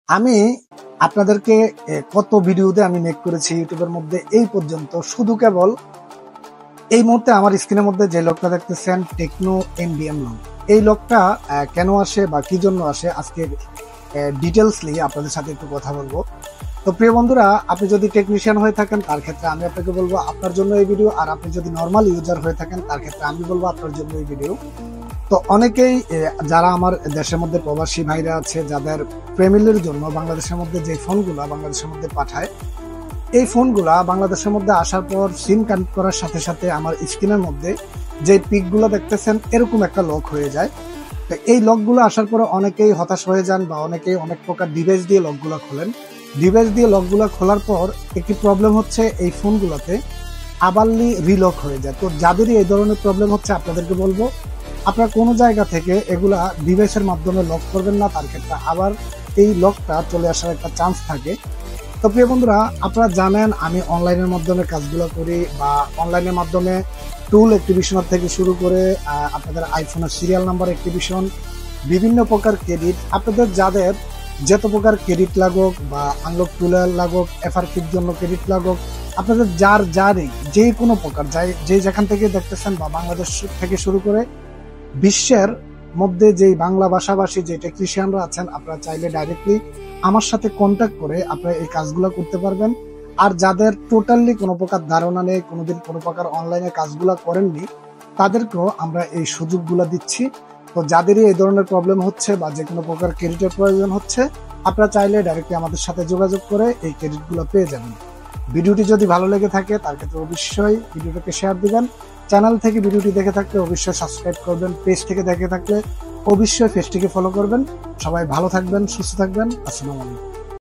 আমি আপনাদেরকে কত ভিডিওতে আমি মেক করেছি ইউটিউবের মধ্যে এই পর্যন্ত, শুধু কেবল এই মুহূর্তে আমার স্ক্রিনের মধ্যে যে লোকটা দেখতেছেন টেকনো এমবিএম লগ, এই লোকটা কেন আসে বা কি জন্য আসে আজকে ডিটেলসলি আপনাদের সাথে একটু কথা বলবো। তো প্রিয় বন্ধুরা, আপনি যদি টেকনিশিয়ান হয়ে থাকেন তার ক্ষেত্রে আমি আপনাকে বলবো আপনার জন্য এই ভিডিও, আর আপনি যদি নর্মাল ইউজার হয়ে থাকেন তার ক্ষেত্রে আমি বলবো আপনার জন্য এই ভিডিও। তো অনেকেই যারা আমার দেশের মধ্যে প্রবাসী ভাইরা আছে, যাদের ফ্যামিলির জন্য বাংলাদেশের মধ্যে যে ফোনগুলা বাংলাদেশের মধ্যে পাঠায়, এই ফোনগুলা বাংলাদেশের মধ্যে আসার পর সিম কানেক্ট করার সাথে সাথে আমার স্ক্রিনের মধ্যে যে পিকগুলো দেখতেছেন এরকম একটা লক হয়ে যায়। তো এই লকগুলো আসার পরে অনেকেই হতাশ হয়ে যান বা অনেকেই অনেক প্রকার ডিভাইস দিয়ে লকগুলো খোলেন। ডিভাইস দিয়ে লকগুলো খোলার পর একটি প্রবলেম হচ্ছে এই ফোনগুলোতে আবারলি রিলক হয়ে যায়। তো যাদেরই এই ধরনের প্রবলেম হচ্ছে আপনাদেরকে বলবো আপনার কোনো জায়গা থেকে এগুলা ডিভাইসের মাধ্যমে লক করবেন না, তার ক্ষেত্রে আবার এই লকটা চলে আসার একটা চান্স থাকে। তো প্রিয় বন্ধুরা, আপনারা জানেন আমি অনলাইনের মাধ্যমে কাজগুলো করি, বা অনলাইনের মাধ্যমে টুল অ্যাক্টিভেশন থেকে শুরু করে আপনাদের আইফোনের সিরিয়াল নাম্বার অ্যাক্টিভেশন, বিভিন্ন প্রকার ক্রেডিট, আপনাদের যাদের যত প্রকার ক্রেডিট লাগুক বা আনলক টুলের লাগুক, এফআরপির জন্য ক্রেডিট লাগুক, আপনাদের যারই যে কোনো প্রকার যে যেখান থেকে দেখতেছেন বা বাংলাদেশ থেকে শুরু করে বিশ্বের মধ্যে যেই বাংলা ভাষাভাষী যে টেকনিশিয়ানরা আছেন, আপনারা চাইলে ডাইরেক্টলি আমার সাথে কন্ট্যাক্ট করে আপনারা এই কাজগুলো করতে পারবেন। আর যাদের টোটালি কোনো প্রকার ধারণা নেই, কোনোদিন কোনো প্রকার অনলাইনে কাজগুলো করেননি, তাদেরকেও আমরা এই সুযোগগুলো দিচ্ছি। তো যাদেরই এই ধরনের প্রবলেম হচ্ছে বা যে কোনো প্রকার ক্রেডিটের প্রয়োজন হচ্ছে, আপনারা চাইলে ডাইরেক্টলি আমাদের সাথে যোগাযোগ করে এই ক্রেডিটগুলো পেয়ে যাবেন। ভিডিওটি যদি ভালো লেগে থাকে তার ক্ষেত্রে অবশ্যই ভিডিওটাকে শেয়ার দিবেন। চ্যানেল থেকে ভিডিওটি দেখে থাকলে অবশ্যই সাবস্ক্রাইব করবেন, পেজ থেকে দেখে থাকলে অবশ্যই পেজটিকে ফলো করবেন। সবাই ভালো থাকবেন, সুস্থ থাকবেন। আসসালামু আলাইকুম।